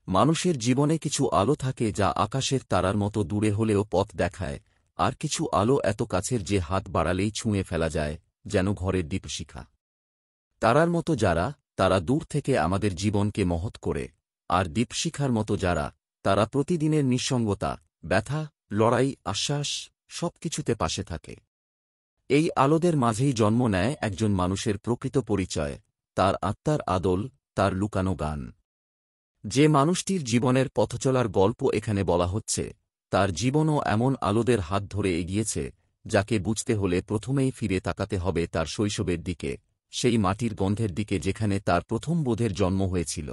মানুষের জীবনে কিছু আলো থাকে যা আকাশের তারার মতো দূরে হলেও পথ দেখায়, আর কিছু আলো এত কাছের যে হাত বাড়ালেই ছুঁয়ে ফেলা যায়, যেন ঘরের দীপশিখা। তারার মতো যারা, তারা দূর থেকে আমাদের জীবনকে মহৎ করে, আর দীপশিখার মতো যারা, তারা প্রতিদিনের নিঃসঙ্গতা, ব্যথা, লড়াই, আশ্বাস সবকিছুতে পাশে থাকে। এই আলোদের মাঝেই জন্ম নেয় একজন মানুষের প্রকৃত পরিচয়, তার আত্মার আদল, তার লুকানো গান। যে মানুষটির জীবনের পথচলার গল্প এখানে বলা হচ্ছে, তার জীবনও এমন আলোদের হাত ধরে এগিয়েছে, যাকে বুঝতে হলে প্রথমেই ফিরে তাকাতে হবে তার শৈশবের দিকে, সেই মাটির গন্ধের দিকে যেখানে তার প্রথম বোধের জন্ম হয়েছিল।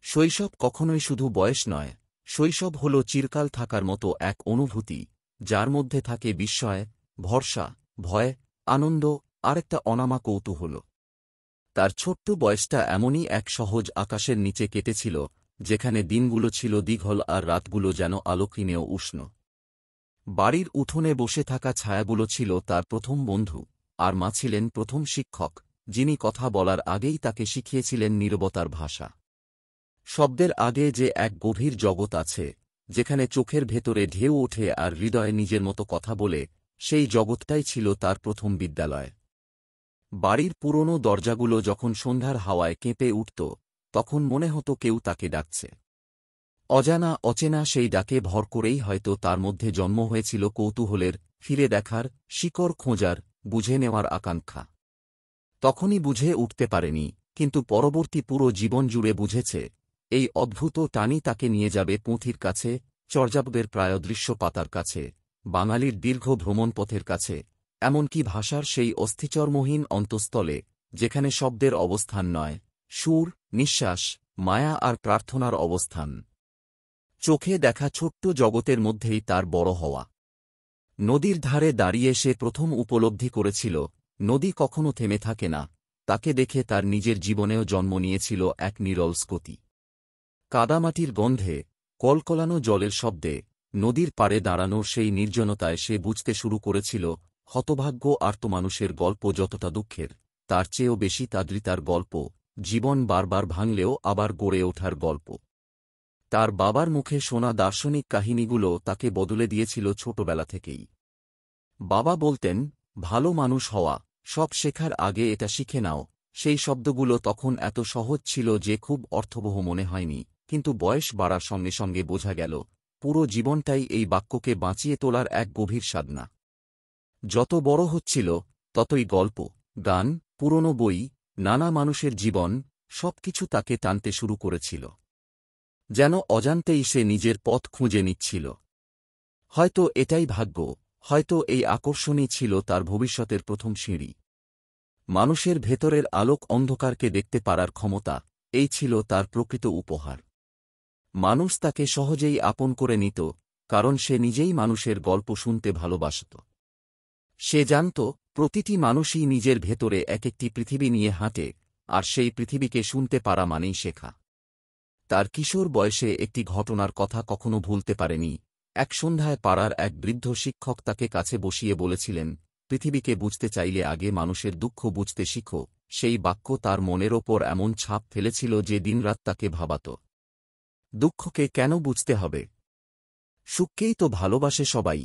শৈশব কখনোই শুধু বয়স নয়, শৈশব হল চিরকাল থাকার মতো এক অনুভূতি, যার মধ্যে থাকে বিস্ময়, ভরসা, ভয়, আনন্দ, আর একটা অনামা কৌতূহল। তার ছোট্ট বয়সটা এমনই এক সহজ আকাশের নিচে কেটেছিল, যেখানে দিনগুলো ছিল দীঘল আর রাতগুলো যেন আলোকিনেও উষ্ণ। বাড়ির উঠোনে বসে থাকা ছায়াগুলো ছিল তার প্রথম বন্ধু, আর মা ছিলেন প্রথম শিক্ষক, যিনি কথা বলার আগেই তাকে শিখিয়েছিলেন নীরবতার ভাষা। শব্দের আগে যে এক গভীর জগৎ আছে, যেখানে চোখের ভেতরে ঢেউ ওঠে আর হৃদয়ে নিজের মতো কথা বলে, সেই জগৎটাই ছিল তার প্রথম বিদ্যালয়। বাড়ির পুরনো দরজাগুলো যখন সন্ধ্যার হাওয়ায় কেঁপে উঠত, তখন মনে হতো কেউ তাকে ডাকছে। অজানা অচেনা সেই ডাকে ভর করেই হয়তো তার মধ্যে জন্ম হয়েছিল কৌতূহলের, ফিরে দেখার, শিকড় খোঁজার, বুঝে নেওয়ার আকাঙ্ক্ষা। তখনই বুঝে উঠতে পারেনি, কিন্তু পরবর্তী পুরো জীবন জুড়ে বুঝেছে, এই অদ্ভুত টানি তাকে নিয়ে যাবে পুঁথির কাছে, চর্যাপদের প্রায়দৃশ্য পাতার কাছে, বাঙালির দীর্ঘ ভ্রমণপথের কাছে, এমনকি ভাষার সেই অস্থিচর্মহীন অন্তঃস্থলে, যেখানে শব্দের অবস্থান নয়, সুর, নিঃশ্বাস, মায়া আর প্রার্থনার অবস্থান। চোখে দেখা ছোট্ট জগতের মধ্যেই তার বড় হওয়া। নদীর ধারে দাঁড়িয়ে সে প্রথম উপলব্ধি করেছিল, নদী কখনো থেমে থাকে না, তাকে দেখে তার নিজের জীবনেও জন্ম নিয়েছিল এক নিরল স্কতি। কাদামাটির গন্ধে, কলকলানো জলের শব্দে, নদীর পাড়ে দাঁড়ানো সেই নির্জনতায় সে বুঝতে শুরু করেছিল, হতভাগ্য আর্তমানুষের গল্প যতটা দুঃখের, তার চেয়েও বেশি তাদ্রিতার গল্প, জীবন বারবার ভাঙলেও আবার গড়ে ওঠার গল্প। তার বাবার মুখে শোনা দার্শনিক কাহিনীগুলো তাকে বদলে দিয়েছিল ছোটবেলা থেকেই। বাবা বলতেন, ভালো মানুষ হওয়া, সব শেখার আগে এটা শিখে নাও। সেই শব্দগুলো তখন এত সহজ ছিল যে খুব অর্থবহ মনে হয়নি, কিন্তু বয়স বাড়ার সঙ্গে সঙ্গে বোঝা গেল, পুরো জীবনটাই এই বাক্যকে বাঁচিয়ে তোলার এক গভীর সাধনা। যত বড় হচ্ছিল, ততই গল্প, গান, পুরনো বই, নানা মানুষের জীবন, সবকিছু তাকে টানতে শুরু করেছিল। যেন অজান্তেই সে নিজের পথ খুঁজে নিচ্ছিল। হয়তো এটাই ভাগ্য, হয়তো এই আকর্ষণই ছিল তার ভবিষ্যতের প্রথম সিঁড়ি। মানুষের ভেতরের আলোক অন্ধকারকে দেখতে পারার ক্ষমতা, এই ছিল তার প্রকৃত উপহার। মানুষ তাকে সহজেই আপন করে নিত, কারণ সে নিজেই মানুষের গল্প শুনতে ভালোবাসত। সে জানত, প্রতিটি মানুষই নিজের ভেতরে এক একটি পৃথিবী নিয়ে হাঁটে, আর সেই পৃথিবীকে শুনতে পারা মানেই শেখা। তার কিশোর বয়সে একটি ঘটনার কথা কখনো ভুলতে পারেনি। এক সন্ধ্যায় পাড়ার এক বৃদ্ধ শিক্ষক তাকে কাছে বসিয়ে বলেছিলেন, পৃথিবীকে বুঝতে চাইলে আগে মানুষের দুঃখ বুঝতে শিখো। সেই বাক্য তার মনের ওপর এমন ছাপ ফেলেছিল যে দিনরাত তাকে ভাবাত, দুঃখকে কেন বুঝতে হবে? সুখকেই তো ভালোবাসে সবাই।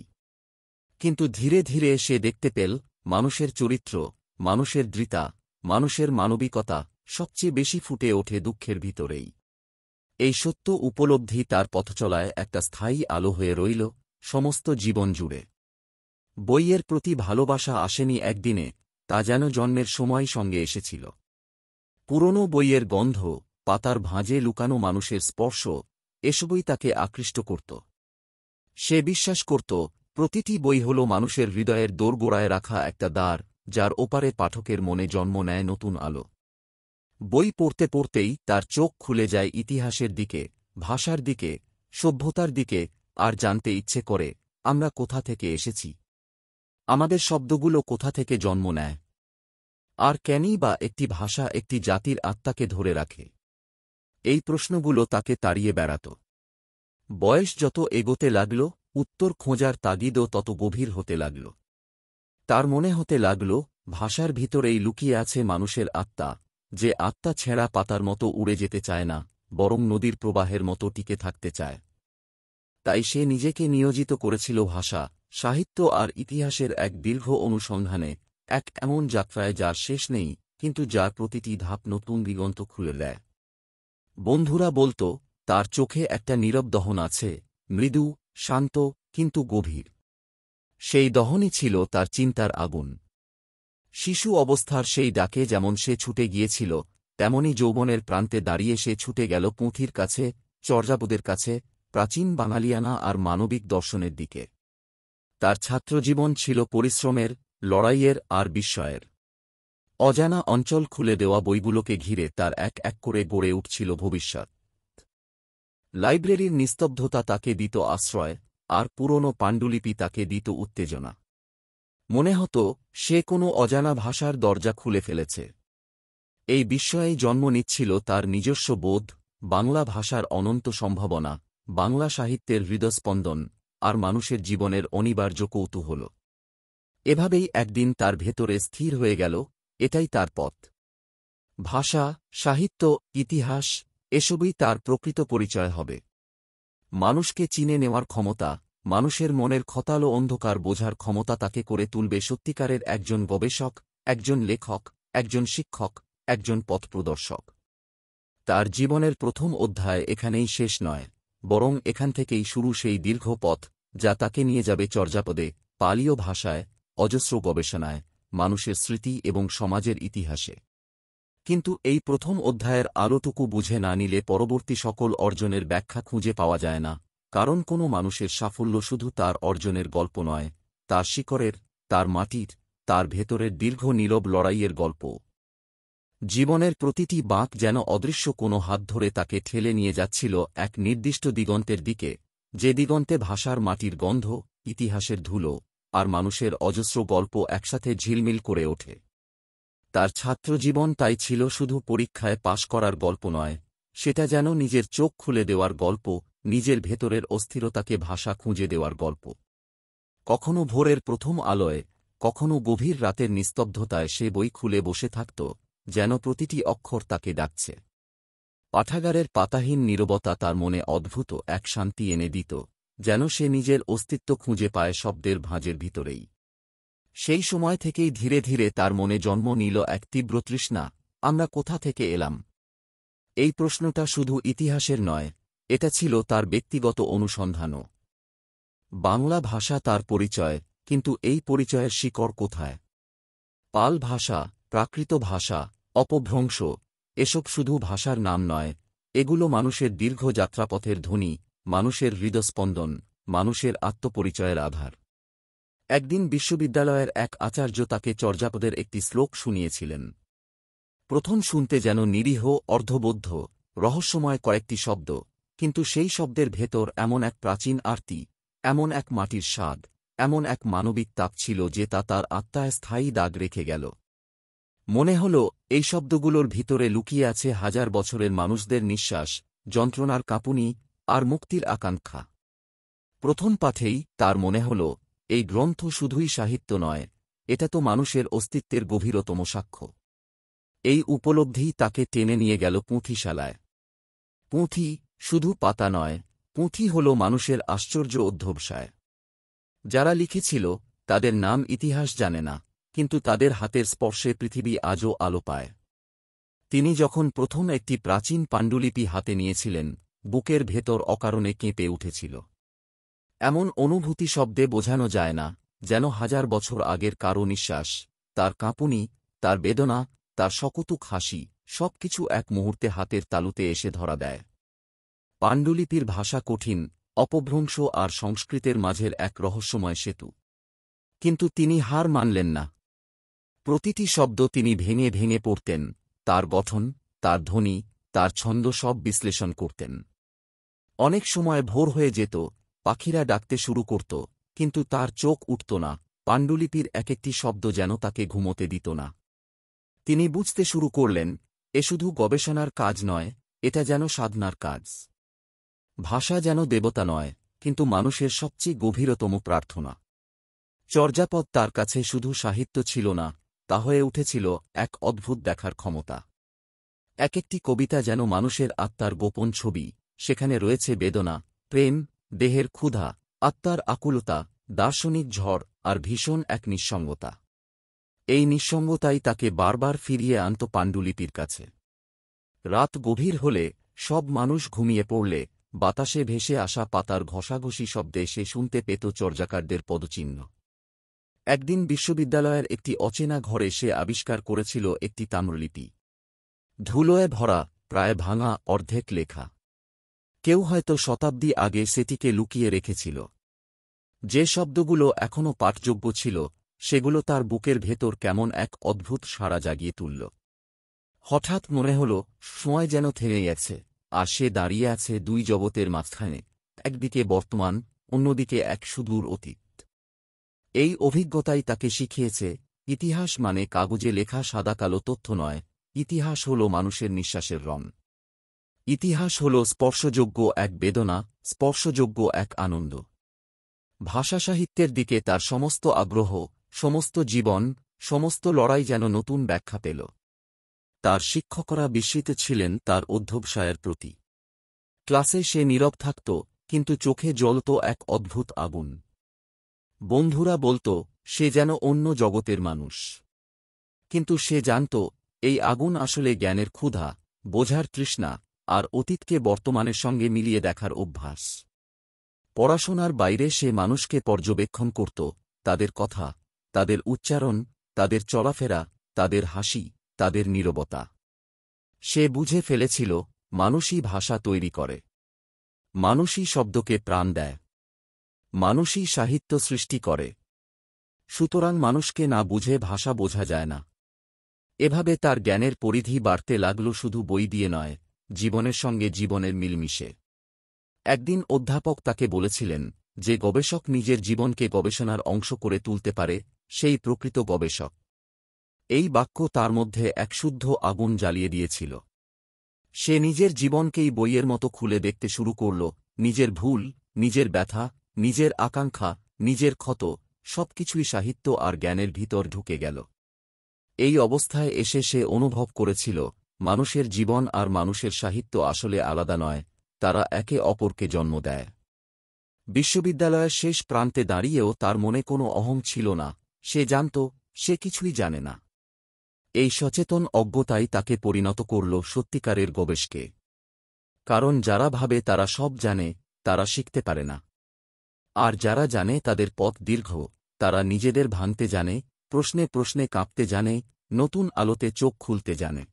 কিন্তু ধীরে ধীরে সে দেখতে পেল, মানুষের চরিত্র, মানুষের দৃঢ়তা, মানুষের মানবিকতা সবচেয়ে বেশি ফুটে ওঠে দুঃখের ভিতরেই। এই সত্য উপলব্ধি তার পথচলায় একটা স্থায়ী আলো হয়ে রইল, সমস্ত জীবন জুড়ে। বইয়ের প্রতি ভালোবাসা আসেনি একদিনে, তা যেন জন্মের সময় সঙ্গে এসেছিল। পুরনো বইয়ের গন্ধ, পাতার ভাঁজে লুকানো মানুষের স্পর্শ, এসবই তাকে আকৃষ্ট করত। সে বিশ্বাস করত, প্রতিটি বই হল মানুষের হৃদয়ের দোরগোড়ায় রাখা একটা দ্বার, যার ওপারে পাঠকের মনে জন্ম নেয় নতুন আলো। বই পড়তে পড়তেই তার চোখ খুলে যায় ইতিহাসের দিকে, ভাষার দিকে, সভ্যতার দিকে, আর জানতে ইচ্ছে করে, আমরা কোথা থেকে এসেছি, আমাদের শব্দগুলো কোথা থেকে জন্ম নেয়, আর কেনই বা একটি ভাষা একটি জাতির আত্মাকে ধরে রাখে। এই প্রশ্নগুলো তাকে তাড়িয়ে বেড়াত। বয়স যত এগোতে লাগল, উত্তর খোঁজার তাগিদও তত গভীর হতে লাগল। তার মনে হতে লাগল, ভাষার ভিতরেই লুকিয়ে আছে মানুষের আত্মা, যে আত্মা ছেঁড়া পাতার মতো উড়ে যেতে চায় না, বরং নদীর প্রবাহের মতো টিকে থাকতে চায়। তাই সে নিজেকে নিয়োজিত করেছিল ভাষা, সাহিত্য আর ইতিহাসের এক দীর্ঘ অনুসন্ধানে, এক এমন যাত্রায় যার শেষ নেই, কিন্তু যার প্রতিটি ধাপ নতুন দিগন্ত খুলে দেয়। বন্ধুরা বলত, তার চোখে একটা নীরব দহন আছে, মৃদু, শান্ত, কিন্তু গভীর। সেই দহনই ছিল তার চিন্তার আগুন। শিশু অবস্থার সেই ডাকে যেমন সে ছুটে গিয়েছিল, তেমনি যৌবনের প্রান্তে দাঁড়িয়ে সে ছুটে গেল পুঁথির কাছে, চর্যাপদের কাছে, প্রাচীন বাঙালিয়ানা আর মানবিক দর্শনের দিকে। তার ছাত্রজীবন ছিল পরিশ্রমের, লড়াইয়ের আর বিস্ময়ের। অজানা অঞ্চল খুলে দেওয়া বইগুলোকে ঘিরে তার এক এক করে গড়ে উঠছিল ভবিষ্যৎ। লাইব্রেরির নিস্তব্ধতা তাকে দিত আশ্রয়, আর পুরনো পাণ্ডুলিপি তাকে দিত উত্তেজনা। মনে হতো সে কোনো অজানা ভাষার দরজা খুলে ফেলেছে। এই বিস্ময়েই জন্ম নিচ্ছিল তার নিজস্ব বোধ, বাংলা ভাষার অনন্ত সম্ভাবনা, বাংলা সাহিত্যের হৃদস্পন্দন, আর মানুষের জীবনের অনিবার্য কৌতূহল। এভাবেই একদিন তার ভেতরে স্থির হয়ে গেল, এটাই তার পথ। ভাষা, সাহিত্য, ইতিহাস, এসবই তার প্রকৃত পরিচয় হবে। মানুষকে চিনে নেওয়ার ক্ষমতা, মানুষের মনের খতালো অন্ধকার বোঝার ক্ষমতা তাকে করে তুলবে সত্যিকারের একজন গবেষক, একজন লেখক, একজন শিক্ষক, একজন পথপ্রদর্শক। তার জীবনের প্রথম অধ্যায় এখানেই শেষ নয়, বরং এখান থেকেই শুরু সেই দীর্ঘ পথ, যা তাকে নিয়ে যাবে চর্যাপদে, পালীয় ভাষায়, অজস্র গবেষণায়, মানুষের স্মৃতি এবং সমাজের ইতিহাসে। কিন্তু এই প্রথম অধ্যায়ের আলোটুকু বুঝে না নিলে পরবর্তী সকল অর্জনের ব্যাখ্যা খুঁজে পাওয়া যায় না, কারণ কোনো মানুষের সাফল্য শুধু তার অর্জনের গল্প নয়, তার শিকড়ের, তার মাটির, তার ভেতরের দীর্ঘ নীরব লড়াইয়ের গল্প। জীবনের প্রতিটি বাঁক যেন অদৃশ্য কোনো হাত ধরে তাকে ঠেলে নিয়ে যাচ্ছিল এক নির্দিষ্ট দিগন্তের দিকে, যে দিগন্তে ভাষার মাটির গন্ধ, ইতিহাসের ধুলো, আর মানুষের অজস্র গল্প একসাথে ঝিলমিল করে ওঠে। তার ছাত্রজীবন তাই ছিল শুধু পরীক্ষায় পাশ করার গল্প নয়, সেটা যেন নিজের চোখ খুলে দেওয়ার গল্প, নিজের ভেতরের অস্থিরতাকে ভাষা খুঁজে দেওয়ার গল্প। কখনো ভোরের প্রথম আলোয়, কখনো গভীর রাতের নিস্তব্ধতায় সে বই খুলে বসে থাকত, যেন প্রতিটি অক্ষর তাকে ডাকছে। পাঠাগারের পাতাহীন নীরবতা তার মনে অদ্ভুত এক শান্তি এনে দিত, যেন সে নিজের অস্তিত্ব খুঁজে পায় শব্দের ভাঁজের ভিতরেই। সেই সময় থেকেই ধীরে ধীরে তার মনে জন্ম নিল এক তীব্র তৃষ্ণা, আমরা কোথা থেকে এলাম? এই প্রশ্নটা শুধু ইতিহাসের নয়, এটা ছিল তার ব্যক্তিগত অনুসন্ধানও। বাংলা ভাষা তার পরিচয়, কিন্তু এই পরিচয়ের শিকড় কোথায়? পাল ভাষা, প্রাকৃত ভাষা, অপভ্রংশ, এসব শুধু ভাষার নাম নয়, এগুলো মানুষের দীর্ঘ যাত্রাপথের ধ্বনি, মানুষের হৃদস্পন্দন, মানুষের আত্মপরিচয়ের আধার। একদিন বিশ্ববিদ্যালয়ের এক আচার্য তাকে চর্যাপদের একটি শ্লোক শুনিয়েছিলেন। প্রথম শুনতে যেন নিরীহ, অর্ধবদ্ধ, রহস্যময় কয়েকটি শব্দ, কিন্তু সেই শব্দের ভেতর এমন এক প্রাচীন আরতি, এমন এক মাটির স্বাদ, এমন এক মানবিক তাপ ছিল যে তা তার আত্মায় স্থায়ী দাগ রেখে গেল। মনে হল এই শব্দগুলোর ভিতরে লুকিয়ে আছে হাজার বছরের মানুষদের নিঃশ্বাস, যন্ত্রণার কাঁপুনি, আর মুক্তির আকাঙ্ক্ষা। প্রথম পাঠেই তার মনে হল, এই গ্রন্থ শুধুই সাহিত্য নয়, এটা তো মানুষের অস্তিত্বের গভীরতম সাক্ষ্য। এই উপলব্ধিই তাকে টেনে নিয়ে গেল পুঁথিশালায়। পুঁথি শুধু পাতা নয়, পুঁথি হল মানুষের আশ্চর্য অধ্যবসায়। যারা লিখেছিল তাদের নাম ইতিহাস জানে না, কিন্তু তাদের হাতের স্পর্শে পৃথিবী আজও আলো পায়। তিনি যখন প্রথম একটি প্রাচীন পাণ্ডুলিপি হাতে নিয়েছিলেন, বুকের ভেতর অকারণে কেঁপে উঠেছিল। এমন অনুভূতি শব্দে বোঝানো যায় না, যেন হাজার বছর আগের কারো নিঃশ্বাস, তার কাঁপুনি, তার বেদনা, তার সকতুক হাসি, সবকিছু এক মুহূর্তে হাতের তালুতে এসে ধরা দেয়। পাণ্ডুলিপির ভাষা কঠিন, অপভ্রংশ আর সংস্কৃতের মাঝের এক রহস্যময় সেতু। কিন্তু তিনি হার মানলেন না। প্রতিটি শব্দ তিনি ভেঙে ভেঙে পড়তেন, তার গঠন, তার ধ্বনি, তার ছন্দ সব বিশ্লেষণ করতেন। অনেক সময় ভোর হয়ে যেত, পাখিরা ডাকতে শুরু করত, কিন্তু তার চোখ উঠত না, পাণ্ডুলিপির এক একটি শব্দ যেন তাকে ঘুমোতে দিত না। তিনি বুঝতে শুরু করলেন, এ শুধু গবেষণার কাজ নয়, এটা যেন সাধনার কাজ। ভাষা যেন দেবতা নয়, কিন্তু মানুষের সবচেয়ে গভীরতম প্রার্থনা। চর্যাপদ তার কাছে শুধু সাহিত্য ছিল না, তা হয়ে উঠেছিল এক অদ্ভুত দেখার ক্ষমতা। এক একটি কবিতা যেন মানুষের আত্মার গোপন ছবি, সেখানে রয়েছে বেদনা, প্রেম, দেহের ক্ষুধা, আত্মার আকুলতা, দার্শনিক ঝড় আর ভীষণ এক নিঃসঙ্গতা। এই নিঃসঙ্গতাই তাকে বারবার ফিরিয়ে আনত পাণ্ডুলিপির কাছে। রাত গভীর হলে, সব মানুষ ঘুমিয়ে পড়লে, বাতাসে ভেসে আসা পাতার ঘষাঘষি শব্দে সে শুনতে পেত চর্যাকারদের পদচিহ্ন। একদিন বিশ্ববিদ্যালয়ের একটি অচেনা ঘরে সে আবিষ্কার করেছিল একটি তাম্রলিপি। ধুলোয় ভরা, প্রায় ভাঙা, অর্ধেক লেখা। কেউ হয়তো শতাব্দী আগে সেটিকে লুকিয়ে রেখেছিল। যে শব্দগুলো এখনও পাঠযোগ্য ছিল, সেগুলো তার বুকের ভেতর কেমন এক অদ্ভুত সাড়া জাগিয়ে তুলল। হঠাৎ মনে হল সময় যেন থেমে গেছে, আর সে দাঁড়িয়ে আছে দুই জগতের মাঝখানে, একদিকে বর্তমান, অন্যদিকে এক সুদূর অতীত। এই অভিজ্ঞতাই তাকে শিখিয়েছে, ইতিহাস মানে কাগজে লেখা সাদাকালো তথ্য নয়, ইতিহাস হল মানুষের নিঃশ্বাসের রং। ইতিহাস হল স্পর্শযোগ্য এক বেদনা, স্পর্শযোগ্য এক আনন্দ। ভাষাসাহিত্যের দিকে তার সমস্ত আগ্রহ, সমস্ত জীবন, সমস্ত লড়াই যেন নতুন ব্যাখ্যা পেল। তার শিক্ষকরা বিস্মিত ছিলেন তার অধ্যবসায়ের প্রতি। ক্লাসে সে নীরব থাকত, কিন্তু চোখে জ্বলত এক অদ্ভুত আগুন। বন্ধুরা বলত সে যেন অন্য জগতের মানুষ। কিন্তু সে জানত, এই আগুন আসলে জ্ঞানের ক্ষুধা, বোঝার তৃষ্ণা, আর অতীতকে বর্তমানের সঙ্গে মিলিয়ে দেখার অভ্যাস। পড়াশোনার বাইরে সে মানুষকে পর্যবেক্ষণ করত, তাদের কথা, তাদের উচ্চারণ, তাদের চলাফেরা, তাদের হাসি, তাদের নীরবতা। সে বুঝে ফেলেছিল, মানুষই ভাষা তৈরি করে, মানুষই শব্দকে প্রাণ দেয়, মানুষই সাহিত্য সৃষ্টি করে। সুতরাং মানুষকে না বুঝে ভাষা বোঝা যায় না। এভাবে তার জ্ঞানের পরিধি বাড়তে লাগল, শুধু বই দিয়ে নয়, জীবনের সঙ্গে জীবনের মিলমিশে। একদিন অধ্যাপক তাকে বলেছিলেন, যে গবেষক নিজের জীবনকে গবেষণার অংশ করে তুলতে পারে, সেই প্রকৃত গবেষক। এই বাক্য তার মধ্যে এক শুদ্ধ আগুন জ্বালিয়ে দিয়েছিল। সে নিজের জীবনকেই বইয়ের মতো খুলে দেখতে শুরু করল, নিজের ভুল, নিজের ব্যথা, নিজের আকাঙ্ক্ষা, নিজের ক্ষত, সবকিছুই সাহিত্য আর জ্ঞানের ভিতর ঢুকে গেল। এই অবস্থায় এসে সে অনুভব করেছিল, মানুষের জীবন আর মানুষের সাহিত্য আসলে আলাদা নয়, তারা একে অপরকে জন্ম দেয়। বিশ্ববিদ্যালয়ের শেষ প্রান্তে দাঁড়িয়েও তার মনে কোনো অহং ছিল না, সে জানত, সে কিছুই জানে না। এই সচেতন অজ্ঞতাই তাকে পরিণত করল সত্যিকারের গবেষকে। কারণ যারা ভাবে তারা সব জানে, তারা শিখতে পারে না। আর যারা জানে তাদের পথ দীর্ঘ, তারা নিজেদের ভাঙতে জানে, প্রশ্নে প্রশ্নে কাঁপতে জানে, নতুন আলোতে চোখ খুলতে জানে।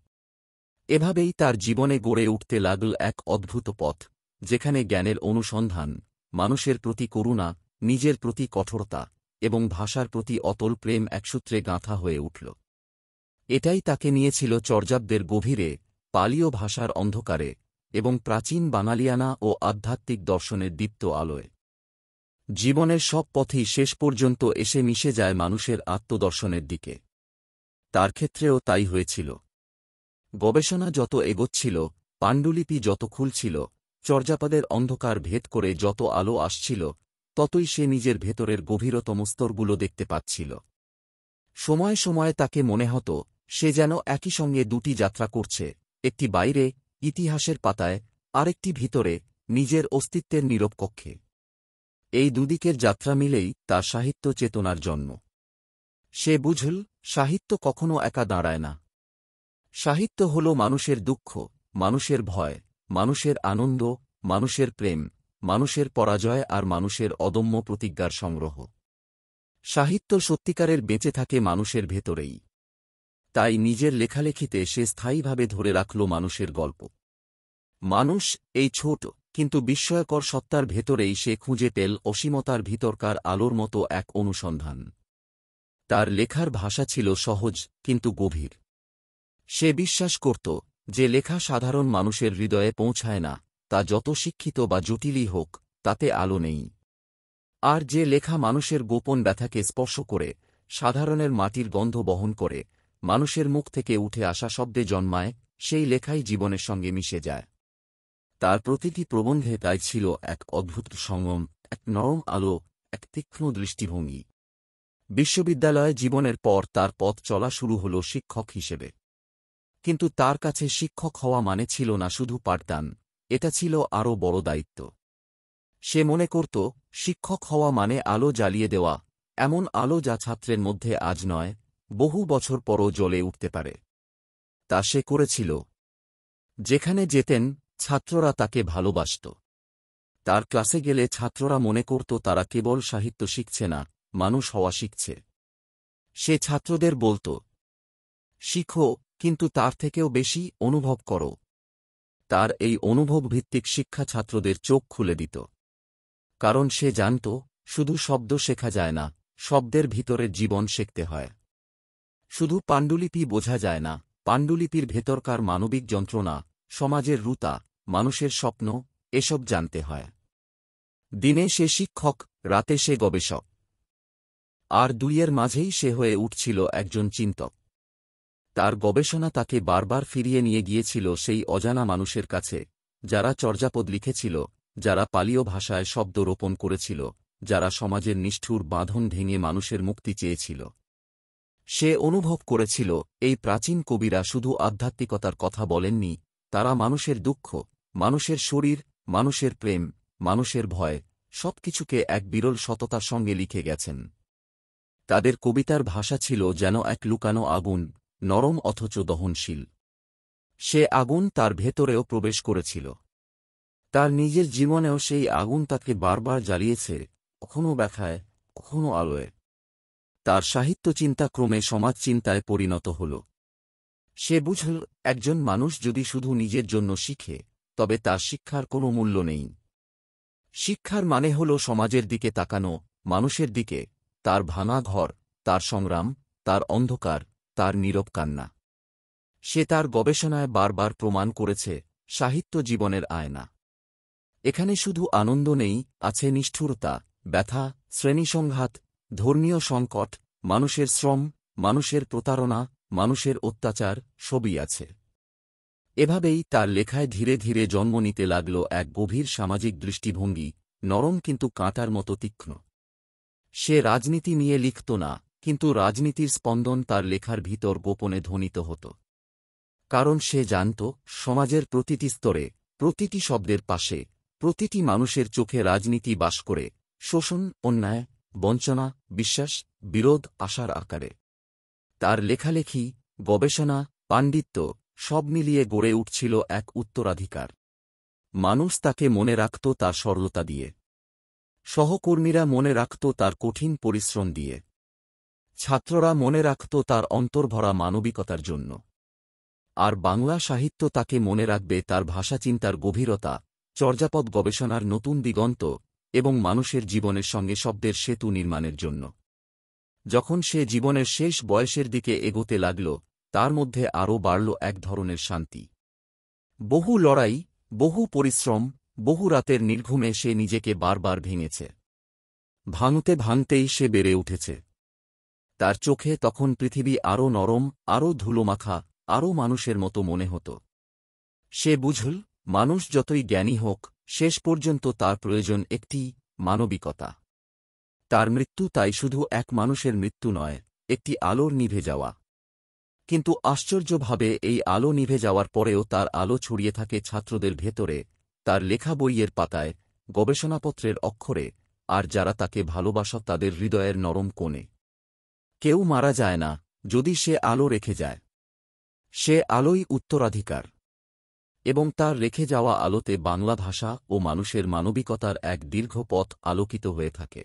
এভাবেই তার জীবনে গড়ে উঠতে লাগল এক অদ্ভুত পথ, যেখানে জ্ঞানের অনুসন্ধান, মানুষের প্রতি করুণা, নিজের প্রতি কঠোরতা এবং ভাষার প্রতি অতল প্রেম একসূত্রে গাঁথা হয়ে উঠল। এটাই তাকে নিয়েছিল চর্যাপদের গভীরে, পালীয় ভাষার অন্ধকারে এবং প্রাচীন বাঙালিয়ানা ও আধ্যাত্মিক দর্শনের দীপ্ত আলোয়। জীবনের সব পথই শেষ পর্যন্ত এসে মিশে যায় মানুষের আত্মদর্শনের দিকে। তার ক্ষেত্রেও তাই হয়েছিল। গবেষণা যত এগোচ্ছিল, পাণ্ডুলিপি যত খুলছিল, চর্যাপদের অন্ধকার ভেদ করে যত আলো আসছিল, ততই সে নিজের ভেতরের গভীরতম স্তরগুলো দেখতে পাচ্ছিল। সময়ে সময়ে তাকে মনে হতো, সে যেন একই সঙ্গে দুটি যাত্রা করছে, একটি বাইরে, ইতিহাসের পাতায়, আরেকটি ভিতরে, নিজের অস্তিত্বের নীরব কক্ষে। এই দুদিকের যাত্রা মিলেই তার সাহিত্য চেতনার জন্ম। সে বুঝল, সাহিত্য কখনো একা দাঁড়ায় না। সাহিত্য হল মানুষের দুঃখ, মানুষের ভয়, মানুষের আনন্দ, মানুষের প্রেম, মানুষের পরাজয় আর মানুষের অদম্য প্রতিজ্ঞার সংগ্রহ। সাহিত্য সত্যিকারের বেঁচে থাকে মানুষের ভেতরেই। তাই নিজের লেখালেখিতে সে স্থায়ীভাবে ধরে রাখল মানুষের গল্প। মানুষ, এই ছোট কিন্তু বিস্ময়কর সত্তার ভেতরেই সে খুঁজে পেল অসীমতার ভিতরকার আলোর মতো এক অনুসন্ধান। তার লেখার ভাষা ছিল সহজ কিন্তু গভীর। সে বিশ্বাস করত, যে লেখা সাধারণ মানুষের হৃদয়ে পৌঁছায় না, তা যত শিক্ষিত বা জটিলই হোক, তাতে আলো নেই। আর যে লেখা মানুষের গোপন ব্যথাকে স্পর্শ করে, সাধারণের মাটির গন্ধ বহন করে, মানুষের মুখ থেকে উঠে আসা শব্দে জন্মায়, সেই লেখাই জীবনের সঙ্গে মিশে যায়। তার প্রতিটি প্রবন্ধে তাই ছিল এক অদ্ভুত সঙ্গম, এক নরম আলো, এক তীক্ষ্ণ দৃষ্টিভঙ্গি। বিশ্ববিদ্যালয় জীবনের পর তার পথ চলা শুরু হল শিক্ষক হিসেবে। কিন্তু তার কাছে শিক্ষক হওয়া মানে ছিল না শুধু পাঠদান, এটা ছিল আরও বড় দায়িত্ব। সে মনে করত শিক্ষক হওয়া মানে আলো জ্বালিয়ে দেওয়া, এমন আলো যা ছাত্রের মধ্যে আজ নয়, বহু বছর পরও জ্বলে উঠতে পারে। তা সে করেছিল। যেখানে যেতেন ছাত্ররা তাকে ভালোবাসত। তার ক্লাসে গেলে ছাত্ররা মনে করত তারা কেবল সাহিত্য শিখছে না, মানুষ হওয়া শিখছে। সে ছাত্রদের বলত, শিখো, কিন্তু তার থেকেও বেশি অনুভব করো। তার এই অনুভব ভিত্তিক শিক্ষা ছাত্রদের চোখ খুলে দিত। কারণ সে জানত, শুধু শব্দ শেখা যায় না, শব্দের ভিতরের জীবন শিখতে হয়। শুধু পাণ্ডুলিপি বোঝা যায় না, পাণ্ডুলিপির ভেতরকার মানবিক যন্ত্রণা, সমাজের রুতা, মানুষের স্বপ্ন, এসব জানতে হয়। দিনে সে শিক্ষক, রাতে সে গবেষক। আর দুইয়ের মাঝেই সে হয়ে উঠছিল একজন চিন্তক। তার গবেষণা তাকে বারবার ফিরিয়ে নিয়ে গিয়েছিল সেই অজানা মানুষের কাছে, যারা চর্যাপদ লিখেছিল, যারা পালীয় ভাষায় শব্দ রোপণ করেছিল, যারা সমাজের নিষ্ঠুর বাঁধন ভেঙে মানুষের মুক্তি চেয়েছিল। সে অনুভব করেছিল, এই প্রাচীন কবিরা শুধু আধ্যাত্মিকতার কথা বলেননি, তারা মানুষের দুঃখ, মানুষের শরীর, মানুষের প্রেম, মানুষের ভয়, সবকিছুকে এক বিরল সততার সঙ্গে লিখে গেছেন। তাদের কবিতার ভাষা ছিল যেন এক লুকানো আগুন, নরম অথচ দহনশীল। সে আগুন তার ভেতরেও প্রবেশ করেছিল। তার নিজের জীবনেও সেই আগুন তাকে বারবার জ্বালিয়েছে, কখনও ব্যথায়, কখনও আলোয়। তার সাহিত্য চিন্তা ক্রমে সমাজ চিন্তায় পরিণত হল। সে বুঝল, একজন মানুষ যদি শুধু নিজের জন্য শিখে, তবে তার শিক্ষার কোনো মূল্য নেই। শিক্ষার মানে হল সমাজের দিকে তাকানো, মানুষের দিকে, তার ভাঙা ঘর, তার সংগ্রাম, তার অন্ধকার, তার নীরব কান্না। সে তার গবেষণায় বারবার প্রমাণ করেছে, সাহিত্য জীবনের আয়না। এখানে শুধু আনন্দ নেই, আছে নিষ্ঠুরতা, ব্যথা, শ্রেণীসংঘাত, ধর্মীয় সংকট, মানুষের শ্রম, মানুষের প্রতারণা, মানুষের অত্যাচার, সবই আছে। এভাবেই তার লেখায় ধীরে ধীরে জন্ম নিতে লাগল এক গভীর সামাজিক দৃষ্টিভঙ্গি, নরম কিন্তু কাঁটার মতো তীক্ষ্ণ। সে রাজনীতি নিয়ে লিখত না, কিন্তু রাজনীতির স্পন্দন তার লেখার ভিতর গোপনে ধ্বনিত হতো। কারণ সে জানত, সমাজের প্রতিটি স্তরে, প্রতিটি শব্দের পাশে, প্রতিটি মানুষের চোখে রাজনীতি বাস করে, শোষণ, অন্যায়, বঞ্চনা, বিশ্বাস, বিরোধ, আশার আকারে। তার লেখালেখি, গবেষণা, পাণ্ডিত্য, সব মিলিয়ে গড়ে উঠছিল এক উত্তরাধিকার। মানুষ তাকে মনে রাখত তার সরলতা দিয়ে। সহকর্মীরা মনে রাখত তার কঠিন পরিশ্রম দিয়ে। ছাত্ররা মনে রাখত তার অন্তর্ভরা মানবিকতার জন্য। আর বাংলা সাহিত্য তাকে মনে রাখবে তার ভাষাচিন্তার গভীরতা, চর্যাপদ গবেষণার নতুন দিগন্ত এবং মানুষের জীবনের সঙ্গে শব্দের সেতু নির্মাণের জন্য। যখন সে জীবনের শেষ বয়সের দিকে এগোতে লাগল, তার মধ্যে আরও বাড়ল এক ধরনের শান্তি। বহু লড়াই, বহু পরিশ্রম, বহু রাতের নির্ঘুমে সে নিজেকে বারবার ভেঙেছে। ভাঙতে ভাঙতেই সে বেড়ে উঠেছে। তার চোখে তখন পৃথিবী আরও নরম, আরও ধুলোমাখা, আরও মানুষের মতো মনে হতো। সে বুঝল, মানুষ যতই জ্ঞানী হোক, শেষ পর্যন্ত তার প্রয়োজন একটি মানবিকতা। তার মৃত্যু তাই শুধু এক মানুষের মৃত্যু নয়, একটি আলোর নিভে যাওয়া। কিন্তু আশ্চর্যভাবে এই আলো নিভে যাওয়ার পরেও তার আলো ছড়িয়ে থাকে ছাত্রদের ভেতরে, তার লেখা বইয়ের পাতায়, গবেষণাপত্রের অক্ষরে, আর যারা তাকে ভালোবাসা তাদের হৃদয়ের নরম কোণে। কেউ মারা যায় না, যদি সে আলো রেখে যায়। সে আলোই উত্তরাধিকার। এবং তার রেখে যাওয়া আলোতে বাংলা ভাষা ও মানুষের মানবিকতার এক দীর্ঘ পথ আলোকিত হয়ে থাকে।